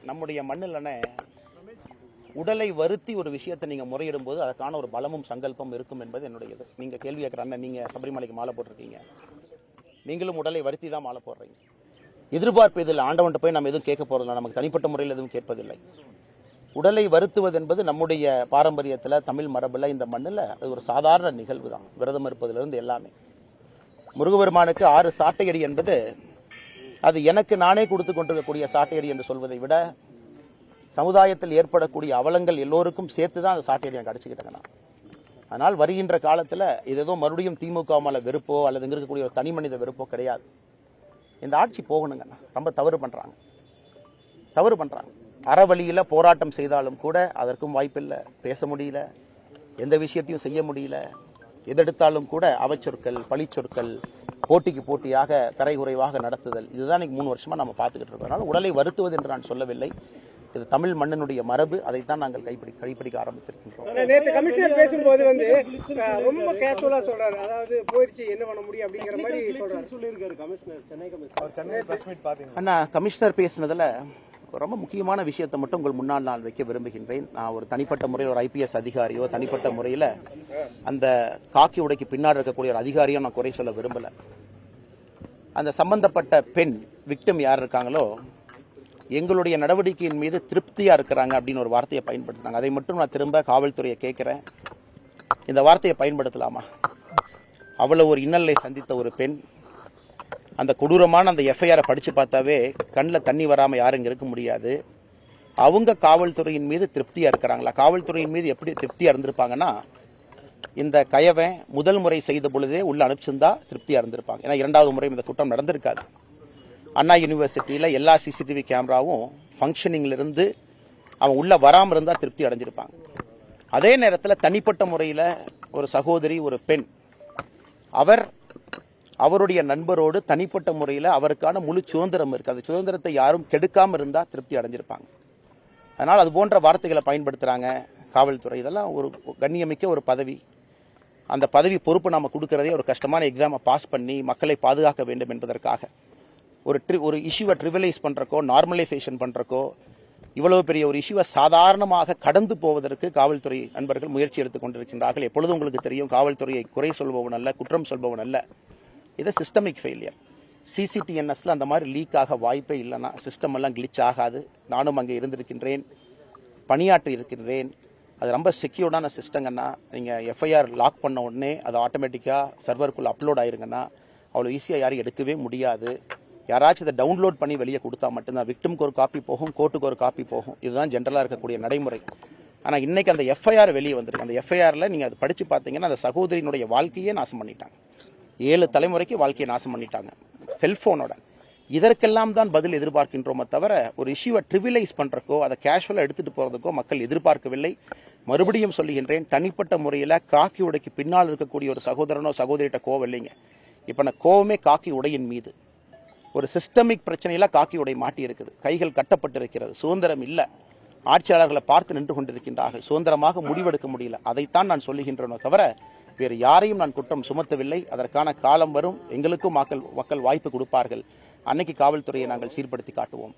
நம்முடைய மண்ணில் உடலை வருத்தி ஒரு விஷயத்தை நீங்க முறையிடும் போது அதற்கான ஒரு பலமும் சங்கல்பம் இருக்கும் என்பது என்னுடையது. நீங்க கேள்வி கேட்கிற அண்ணன், நீங்க சபரிமலைக்கு மாலை போட்டிருக்கீங்க, நீங்களும் உடலை வருத்தி தான் மாலை போடுறீங்க. எதிர்பார்ப்பு இதில் ஆண்டவன்ட்டு போய் நம்ம எதுவும் கேட்க போறதில்லை, நமக்கு தனிப்பட்ட முறையில் எதுவும் கேட்பதில்லை. உடலை வருத்துவது என்பது நம்முடைய பாரம்பரியத்தில், தமிழ் மரபில், இந்த மண்ணில் அது ஒரு சாதாரண நிகழ்வு தான். விரதம் இருப்பதிலிருந்து எல்லாமே. முருகபெருமானுக்கு 6 சாட்டையடி என்பது அது எனக்கு நானே கொடுத்து கொண்டிருக்கக்கூடிய சாட்டையடி என்று சொல்வதை விட சமுதாயத்தில் ஏற்படக்கூடிய அவலங்கள் எல்லோருக்கும் சேர்த்து தான் அந்த சாட்டையடி எனக்கு அடிச்சுக்கிட்டேங்கண்ணா. அதனால் வருகின்ற காலத்தில் இது ஏதோ மறுபடியும் திமுக மேல வெறுப்போ அல்லது இங்க இருக்கக்கூடிய ஒரு தனி மனித வெறுப்போ கிடையாது. இந்த ஆட்சி போகணுங்கண்ணா. ரொம்ப தவறு பண்றாங்க. அறவழியில போராட்டம் செய்தாலும் கூட அதற்கும் வாய்ப்பில்லை, பேச முடியல, எந்த விஷயத்தையும் செய்ய முடியல. எதெடுத்தாலும் கூட அவச்சொற்கள், பழிச்சொற்கள், போட்டிக்கு போட்டியாக தரைகுறைவாக நடத்துதல், இதுதான் 3 வருஷமா நம்ம பார்த்துக்கிட்டு இருக்கோம். அதனால உடலை வருத்துவது என்று நான் சொல்லவில்லை. இது தமிழ் மண்ணினுடைய மரபு, அதைத்தான் நாங்கள் கைப்பிடிக்க ஆரம்பித்திருக்கின்றோம். நேற்று கமிஷனர் பேசும்போது ரொம்ப கேஷுவலா சொல்றாரு, அதாவது போயிடுச்சு என்ன பண்ண முடியும் அப்படிங்கிற மாதிரி சொல்லியிருக்காரு கமிஷனர். சென்னை பிரஸ் மீட் பாத்தீங்கன்னா அண்ணா, கமிஷனர் பேசினதுல ரொம்ப முக்கியமான விஷயத்தை மட்டும் உங்கள் முன்னால் நான் வைக்க விரும்புகின்றேன். நான் ஒரு தனிப்பட்ட முறையில் ஒரு IPS அதிகாரியோ, தனிப்பட்ட முறையில் அந்த காக்கி உடைக்கு பின்னாடி இருக்கக்கூடிய ஒரு அதிகாரியோ நான் குறை சொல்ல விரும்பல. அந்த சம்பந்தப்பட்ட பெண் விக்டிம் யார் இருக்காங்களோ, எங்களுடைய நடவடிக்கையின் மீது திருப்தியா இருக்கிறாங்க அப்படின்னு ஒரு வார்த்தையை பயன்படுத்தினாங்க. அதை மட்டும் நான் திரும்ப காவல்துறையை கேட்கிறேன், இந்த வார்த்தையை பயன்படுத்தலாமா? அவ்வளவு ஒரு இன்னலை சந்தித்த ஒரு பெண், அந்த கொடூரமான அந்த FIR படிச்சு பார்த்தாவே கண்ணில் தண்ணி வராம யாரும் இங்க இருக்க முடியாது. அவங்க காவல்துறையின் மீது திருப்தியா இருக்கிறாங்களா? காவல்துறையின் மீது எப்படி திருப்தியா இருந்திருப்பாங்கன்னா, இந்த கயவன் முதல் முறை செய்த பொழுதே உள்ள அனுப்பிச்சிருந்தா திருப்தியா இருந்திருப்பாங்க. ஏன்னா 2வது முறை இந்த குற்றம் நடந்திருக்காது. அண்ணா யூனிவர்சிட்டியில எல்லா CCTV கேமராவும் ஃபங்க்ஷனிங்ல இருந்து அவன் உள்ள வராம இருந்தா திருப்தி அடைஞ்சிருப்பாங்க. அதே நேரத்தில் தனிப்பட்ட முறையில் ஒரு சகோதரி, ஒரு பெண், அவருடைய நண்பரோடு தனிப்பட்ட முறையில் அவருக்கான முழு சுதந்திரம் இருக்கு. அந்த சுதந்திரத்தை யாரும் கெடுக்காம இருந்தா திருப்தி அடைஞ்சிருப்பாங்க. அதனால் அது போன்ற வார்த்தைகளை பயன்படுத்துறாங்க காவல்துறை. இதெல்லாம் ஒரு கண்ணியமிக்க ஒரு பதவி. அந்த பதவி பொறுப்பு நாம கொடுக்கறதே ஒரு கஷ்டமான எக்ஸாமை பாஸ் பண்ணி மக்களை பாதுகாக்க வேண்டும் என்பதற்காக. ஒரு இஷ்யூவை ட்ரிவலைஸ் பண்றக்கோ, நார்மலைசேஷன் பண்றக்கோ, இவ்வளவு பெரிய ஒரு இஷ்யூவை சாதாரணமாக கடந்து போவதற்கு காவல்துறை நண்பர்கள் முயற்சி எடுத்துக் கொண்டிருக்கின்றார்கள். எப்பொழுதும் உங்களுக்கு தெரியும், காவல்துறையை குறை சொல்பவன் அல்ல, குற்றம் சொல்பவன் அல்ல. இது சிஸ்டமிக் ஃபெயிலியர். CCTNSல அந்த மாதிரி லீக் ஆக வாய்ப்பே இல்லைன்னா, சிஸ்டம் எல்லாம் கிளிச் ஆகாது. நானும் அங்கே இருந்திருக்கின்றேன், பணியாற்றி இருக்கின்றேன். அது ரொம்ப செக்யூர்டான சிஸ்டங்கன்னா, நீங்கள் FIR லாக் பண்ண உடனே அது ஆட்டோமேட்டிக்காக சர்வருக்குள்ளே அப்லோட் ஆயிருங்கன்னா அவ்வளோ ஈஸியாக யாரும் எடுக்கவே முடியாது. யாராச்சும் இதை டவுன்லோட் பண்ணி வெளியே கொடுத்தா மட்டும்தான் விக்டிம்க்கு ஒரு காப்பி போகும், கோர்ட்டுக்கு ஒரு காப்பி போகும். இதுதான் ஜென்ரலாக இருக்கக்கூடிய நடைமுறை. ஆனால் இன்னைக்கு அந்த FIR வெளியே வந்திருக்கு. அந்த FIRல நீங்கள் அதை படித்து பார்த்தீங்கன்னா, அந்த சகோதரியினுடைய வாழ்க்கையே நாசம் பண்ணிட்டாங்க. 7 தலைமுறைக்கு வாழ்க்கையை நாசம் பண்ணிட்டாங்க செல்போனோட. இதற்கெல்லாம் தான் பதில் எதிர்பார்க்கின்றோமே தவிர, ஒரு இஷ்யூவை ட்ரிவிலைஸ் பண்றக்கோ, அதை கேஷுவலா எடுத்துட்டு போறதுக்கோ மக்கள் எதிர்பார்க்கவில்லை. மறுபடியும் சொல்லுகின்றேன், தனிப்பட்ட முறையில் காக்கி உடைக்கு பின்னால் இருக்கக்கூடிய ஒரு சகோதரனோ சகோதரிட்ட கோவம் இல்லைங்க. இப்ப நான் கோவமே காக்கி உடையின் மீது. ஒரு சிஸ்டமிக் பிரச்சனையில காக்கி உடை மாட்டி இருக்குது, கைகள் கட்டப்பட்டிருக்கிறது, சுதந்திரம் இல்ல, ஆட்சியாளர்களை பார்த்து நின்று கொண்டிருக்கின்றார்கள், சுதந்திரமாக முடிவெடுக்க முடியல. அதைத்தான் நான் சொல்லுகின்றனோ தவிர வேறு யாரையும் நான் குற்றம் சுமத்தவில்லை. அதற்கான காலம் வரும், எங்களுக்கும் மக்கள் வாய்ப்பு கொடுப்பார்கள். அன்னைக்கு காவல்துறையை நாங்கள் சீர்படுத்தி காட்டுவோம்.